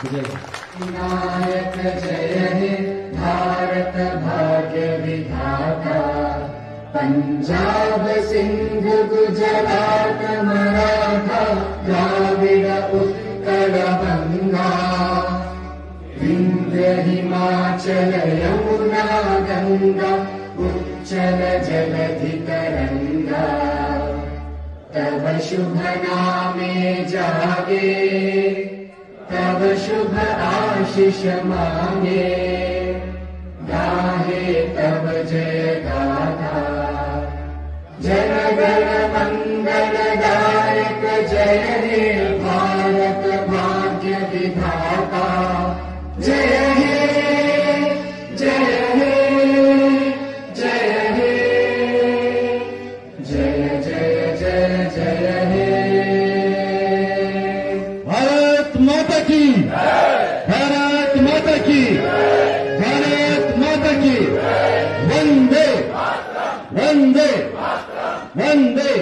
विनायक जय हे भारत भाग्य विधाता, पंजाब सिंध गुजरात मराठा द्राविड उत्कल गंगा, विंध्य हिमाचल यमुना गंगा उच्चल जलधि तरंगा, तव शुभ नामे जागे, तव शुभ आशीष मांगे, गाहे तव जय गाथा, जन गण मंगल दायक जय हे भारत भाग्य विधाता, जय हे जय हे जय हे, जय जय जय जय हे। भारत माता की, भारत माता की, भारत माता की, वंदे वंदे वंदे।